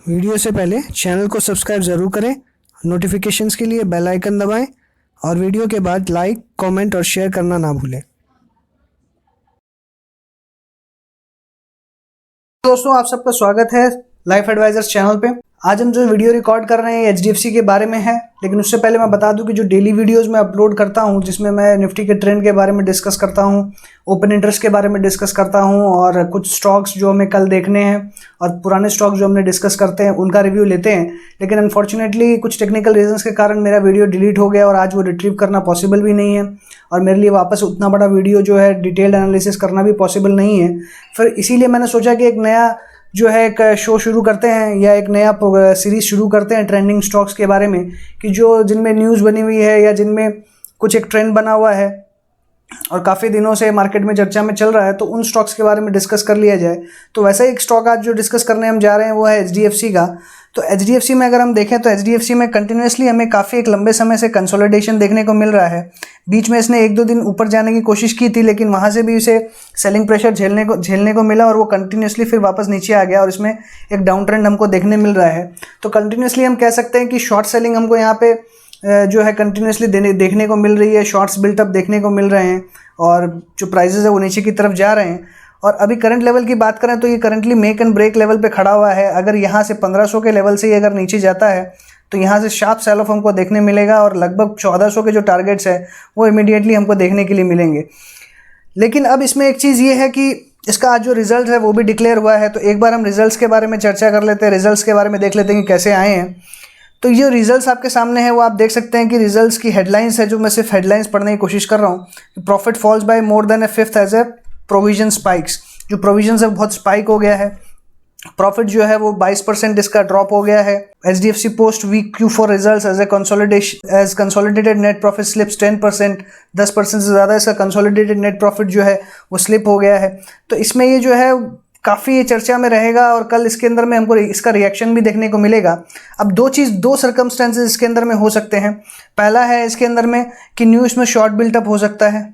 Video से पहले channel को सब्सक्राइब ज़रूर करें। नोटिफिकेशंस के लिए बेल आइकन दबाएं और वीडियो के बाद लाइक, कमेंट और शेयर करना ना भूलें। दोस्तों, आप सबका स्वागत है लाइफ एडवाइजर्स चैनल पे। आज हम जो वीडियो रिकॉर्ड कर रहे हैं एचडीएफसी के बारे में है, लेकिन उससे पहले मैं बता दूं कि जो डेली वीडियोस मैं अपलोड करता हूं, जिसमें मैं निफ्टी के ट्रेंड के बारे में डिस्कस करता हूं, ओपन इंटरेस्ट के बारे में डिस्कस करता हूं और कुछ स्टॉक्स जो हमें कल देखने हैं और पुराने स्टॉक्स जो हमने डिस्कस करते हैं उनका रिव्यू लेते हैं। लेकिन अनफॉर्चुनेटली कुछ टेक्निकल रीजंस के कारण मेरा वीडियो डिलीट हो गया और आज वो रिट्रीव करना पॉसिबल भी नहीं है और मेरे लिए वापस उतना बड़ा वीडियो जो है डिटेल्ड एनालिसिस करना भी पॉसिबल नहीं है। फिर इसीलिए मैंने सोचा कि एक नया जो है एक शो शुरू करते हैं या एक नया सीरीज़ शुरू करते हैं ट्रेंडिंग स्टॉक्स के बारे में, कि जो जिनमें न्यूज़ बनी हुई है या जिनमें कुछ एक ट्रेंड बना हुआ है और काफ़ी दिनों से मार्केट में चर्चा में चल रहा है, तो उन स्टॉक्स के बारे में डिस्कस कर लिया जाए। तो वैसा एक स्टॉक आज जो डिस्कस करने हम जा रहे हैं वो है एचडीएफसी का। तो एचडीएफसी में अगर हम देखें तो एचडीएफसी में कंटिन्यूसली हमें काफ़ी एक लंबे समय से कंसोलिडेशन देखने को मिल रहा है। बीच में इसने 1-2 दिन ऊपर जाने की कोशिश की थी, लेकिन वहाँ से भी इसे सेलिंग प्रेशर झेलने को मिला और वो कंटिन्यूसली फिर वापस नीचे आ गया और इसमें एक डाउन ट्रेंड हमको देखने मिल रहा है। तो कंटिन्यूसली हम कह सकते हैं कि शॉर्ट सेलिंग हमको यहाँ पे जो है कंटिन्यूसली देखने को मिल रही है। शॉर्ट्स बिल्टअप देखने को मिल रहे हैं और जो प्राइजेस है वो नीचे की तरफ जा रहे हैं। और अभी करंट लेवल की बात करें तो ये currently make and break level पे खड़ा हुआ है। अगर यहाँ से 1500 के लेवल से ही अगर नीचे जाता है तो यहाँ से शार्प सेल ऑफ हमको देखने मिलेगा और लगभग 1400 के जो टारगेट्स है वो इमीडिएटली हमको देखने के लिए मिलेंगे। लेकिन अब इसमें एक चीज़ ये है कि इसका आज जो रिजल्ट है वो भी डिक्लेयर हुआ है, तो एक बार हम रिजल्ट्स के बारे में चर्चा कर लेते हैं, रिजल्ट्स के बारे में देख लेते हैं कि कैसे आए हैं। तो ये रिजल्ट्स आपके सामने है, वो आप देख सकते हैं कि रिजल्ट्स की हेडलाइंस है, जो मैं सिर्फ हेडलाइंस पढ़ने की कोशिश कर रहा हूँ। Profit falls by more than 1/5 as a provision spikes. जो प्रोविजन है बहुत स्पाइक हो गया है। प्रॉफिट जो है वो 22% इसका ड्रॉप हो गया है। HDFC post weak Q4 results as consolidated net profit slips 10%। 10% से ज़्यादा इसका कंसोलिडेटेड नेट प्रॉफिट जो है वो स्लिप हो गया है। तो इसमें ये जो है काफ़ी चर्चा में रहेगा और कल इसके अंदर में हमको इसका रिएक्शन भी देखने को मिलेगा। अब दो सर्कमस्टेंसेस इसके अंदर में हो सकते हैं। पहला है इसके अंदर में कि न्यूज़ में शॉर्ट बिल्टअप हो सकता है।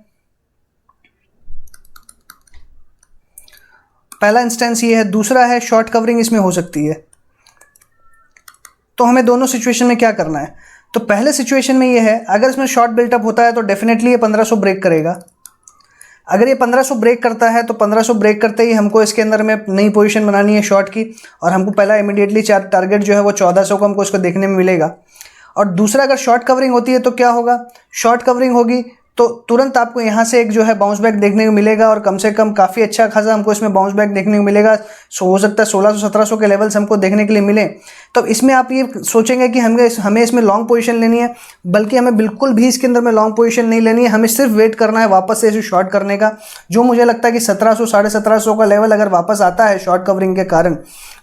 पहला इंस्टेंस ये है। दूसरा है शॉर्ट कवरिंग इसमें हो सकती है। तो हमें दोनों सिचुएशन में क्या करना है? तो पहले सिचुएशन में ये है, अगर इसमें शॉर्ट बिल्टअप होता है तो डेफिनेटली ये 1500 ब्रेक करेगा। अगर ये 1500 ब्रेक करता है तो 1500 ब्रेक करते ही हमको इसके अंदर में नई पोजीशन बनानी है शॉर्ट की, और हमको पहला इमीडिएटली टारगेट जो है वो 1400 को हमको इसको देखने में मिलेगा। और दूसरा, अगर शॉर्ट कवरिंग होती है तो क्या होगा? शॉर्ट कवरिंग होगी तो तुरंत आपको यहाँ से एक जो है बाउंस बैक देखने को मिलेगा और कम से कम काफ़ी अच्छा खासा हमको इसमें बाउंस बैक देखने को मिलेगा। हो सकता है 1600-1700 के लेवल्स हमको देखने के लिए मिले। तो इसमें आप ये सोचेंगे कि हमें इसमें लॉन्ग पोजीशन लेनी है, बल्कि हमें बिल्कुल भी इसके अंदर में लॉन्ग पोजीशन नहीं लेनी है। हमें सिर्फ वेट करना है वापस से इसे शॉर्ट करने का। जो मुझे लगता है कि 1700-1750 का लेवल अगर वापस आता है शॉर्ट कवरिंग के कारण,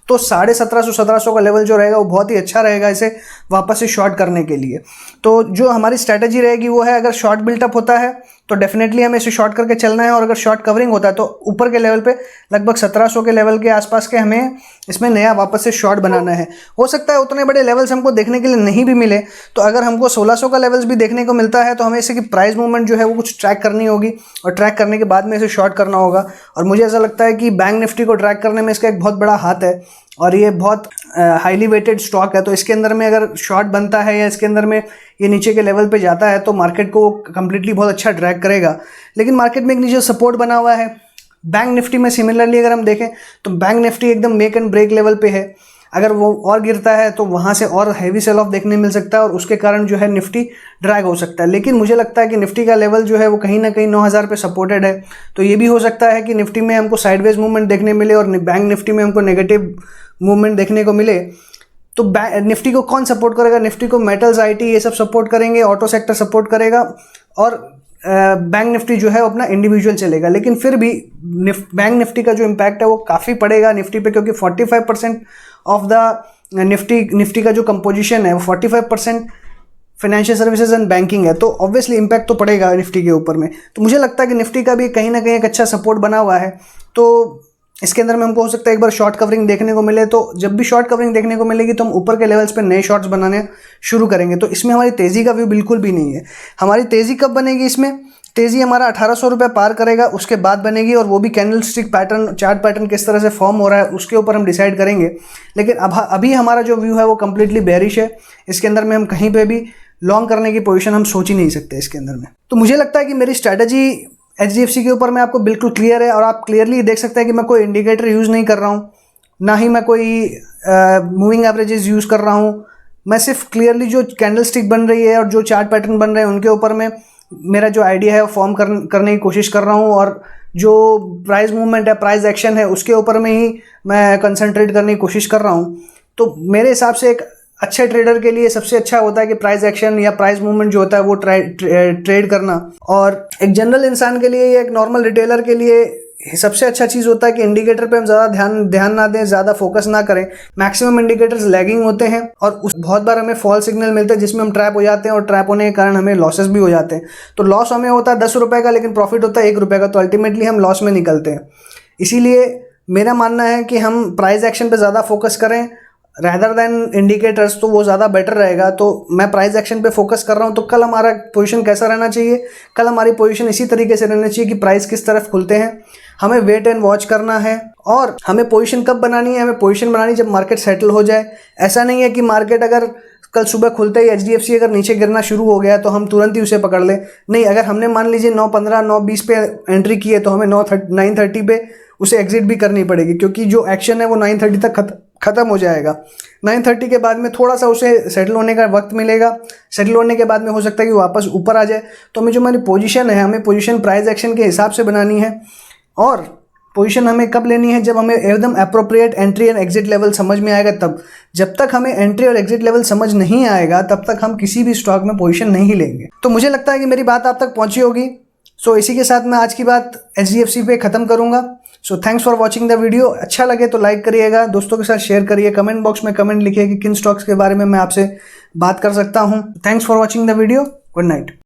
तो 1750 का लेवल जो रहेगा वो बहुत ही अच्छा रहेगा इसे वापस से शॉर्ट करने के लिए। तो जो हमारी स्ट्रैटेजी रहेगी वो है, अगर शॉर्ट बिल्टअप होता है तो डेफिनेटली हमें इसे शॉर्ट करके चलना है, और अगर शॉर्ट कवरिंग होता है तो ऊपर के लेवल पे लगभग 1700 के लेवल के आसपास के हमें इसमें नया वापस से शॉर्ट बनाना है। हो सकता है उतने बड़े लेवल्स हमको देखने के लिए नहीं भी मिले, तो अगर हमको 1600 का लेवल्स भी देखने को मिलता है तो हमें इसे कि प्राइस मूवमेंट जो है वो कुछ ट्रैक करनी होगी और ट्रैक करने के बाद में इसे शॉर्ट करना होगा। और मुझे ऐसा लगता है कि बैंक निफ्टी को ट्रैक करने में इसका एक बहुत बड़ा हाथ है और ये बहुत हाईली वेटेड स्टॉक है। तो इसके अंदर में अगर शॉर्ट बनता है या इसके अंदर में ये नीचे के लेवल पे जाता है तो मार्केट को कम्प्लीटली बहुत अच्छा ड्रैग करेगा। लेकिन मार्केट में एक नीचे सपोर्ट बना हुआ है। बैंक निफ्टी में सिमिलरली अगर हम देखें तो बैंक निफ्टी एकदम मेक एंड ब्रेक लेवल पे है। अगर वो और गिरता है तो वहाँ से और हैवी सेल ऑफ देखने मिल सकता है और उसके कारण जो है निफ्टी ड्रैग हो सकता है। लेकिन मुझे लगता है कि निफ्टी का लेवल जो है वो कहीं ना कहीं 9000 पे सपोर्टेड है। तो ये भी हो सकता है कि निफ्टी में हमको साइडवेज मूवमेंट देखने मिले और बैंक निफ्टी में हमको नेगेटिव मूवमेंट देखने को मिले। तो निफ्टी को कौन सपोर्ट करेगा? निफ्टी को मेटल्स, आईटी ये सब सपोर्ट करेंगे, ऑटो सेक्टर सपोर्ट करेगा और बैंक निफ्टी जो है अपना इंडिविजुअल चलेगा। लेकिन फिर भी बैंक निफ्टी का जो इम्पैक्ट है वो काफ़ी पड़ेगा निफ्टी पे, क्योंकि 45% ऑफ द निफ्टी का जो कंपोजिशन है वो 45% फाइनेंशियल सर्विसेज एंड बैंकिंग है। तो ऑब्वियसली इम्पैक्ट तो पड़ेगा निफ्टी के ऊपर में। तो मुझे लगता है कि निफ्टी का भी कहीं ना कहीं एक अच्छा सपोर्ट बना हुआ है। तो इसके अंदर में हमको हो सकता है एक बार शॉर्ट कवरिंग देखने को मिले, तो जब भी शॉर्ट कवरिंग देखने को मिलेगी तो हम ऊपर के लेवल्स पे नए शॉर्ट्स बनाने शुरू करेंगे। तो इसमें हमारी तेज़ी का व्यू बिल्कुल भी नहीं है। हमारी तेज़ी कब बनेगी? इसमें तेज़ी हमारा 1800 रुपये पार करेगा उसके बाद बनेगी, और वो भी candle stick pattern, chart pattern किस तरह से फॉर्म हो रहा है उसके ऊपर हम डिसाइड करेंगे। लेकिन अभी हमारा जो व्यू है वो कम्प्लीटली बेरिश है। इसके अंदर में हम कहीं पर भी लॉन्ग करने की पोजीशन हम सोच ही नहीं सकते इसके अंदर में। तो मुझे लगता है कि मेरी स्ट्रैटेजी HDFC के ऊपर में आपको बिल्कुल क्लियर है, और आप क्लियरली देख सकते हैं कि मैं कोई इंडिकेटर यूज़ नहीं कर रहा हूँ, ना ही मैं कोई मूविंग एवरेजेस यूज़ कर रहा हूँ। मैं सिर्फ क्लियरली जो कैंडल स्टिक बन रही है और जो चार्ट पैटर्न बन रहे हैं उनके ऊपर में मेरा जो आइडिया है वो फॉर्म करने की कोशिश कर रहा हूँ, और जो प्राइस मूवमेंट है, प्राइस एक्शन है, उसके ऊपर में ही मैं कंसंट्रेट करने की कोशिश कर रहा हूँ। तो मेरे हिसाब से एक अच्छे ट्रेडर के लिए सबसे अच्छा होता है कि प्राइस एक्शन या प्राइस मूवमेंट जो होता है वो ट्रेड करना, और एक जनरल इंसान के लिए या एक नॉर्मल रिटेलर के लिए सबसे अच्छा चीज़ होता है कि इंडिकेटर पे हम ज़्यादा ध्यान ना दें, ज़्यादा फोकस ना करें। मैक्सिमम इंडिकेटर्स लैगिंग होते हैं, और बहुत बार हमें फॉल सिग्नल मिलते हैं जिसमें हम ट्रैप हो जाते हैं, और ट्रैप होने के कारण हमें लॉसेस भी हो जाते हैं। तो लॉस हमें होता है 10 रुपये का, लेकिन प्रॉफिट होता है 1 रुपये का, तो अल्टीमेटली हम लॉस में निकलते हैं। इसीलिए मेरा मानना है कि हम प्राइस एक्शन पर ज़्यादा फोकस करें रैदर देन इंडिकेटर्स, तो वो ज़्यादा बेटर रहेगा। तो मैं प्राइस एक्शन पे फोकस कर रहा हूँ। तो कल हमारा पोजीशन कैसा रहना चाहिए? कल हमारी पोजीशन इसी तरीके से रहना चाहिए कि प्राइस किस तरफ खुलते हैं, हमें वेट एंड वॉच करना है। और हमें पोजीशन कब बनानी है? हमें पोजीशन बनानी जब मार्केट सेटल हो जाए। ऐसा नहीं है कि मार्केट अगर कल सुबह खुलते ही HDFC अगर नीचे गिरना शुरू हो गया तो हम तुरंत ही उसे पकड़ लें। नहीं, अगर हमने मान लीजिए 9:15 9:20 पे एंट्री की है तो हमें 9:30 पे उसे एग्जिट भी करनी पड़ेगी, क्योंकि जो एक्शन है वो 9:30 तक ख़त्म हो जाएगा। 9:30 के बाद में थोड़ा सा उसे सेटल होने का वक्त मिलेगा। सेटल होने के बाद में हो सकता है कि वापस ऊपर आ जाए। तो हमें जो हमारी पोजीशन है, हमें पोजीशन प्राइस एक्शन के हिसाब से बनानी है। और पोजीशन हमें कब लेनी है? जब हमें एकदम appropriate entry and exit level समझ में आएगा तब। जब तक हमें एंट्री और एग्जिट लेवल समझ नहीं आएगा तब तक हम किसी भी स्टॉक में पोजीशन नहीं लेंगे। तो मुझे लगता है कि मेरी बात आप तक पहुंची होगी। सो इसी के साथ मैं आज की बात HDFC पे ख़त्म करूँगा। So thanks for watching the video. अच्छा लगे तो लाइक करिएगा, दोस्तों के साथ शेयर करिए, कमेंट बॉक्स में कमेंट लिखिए कि किन स्टॉक्स के बारे में मैं आपसे बात कर सकता हूँ। Thanks for watching the video. Good night.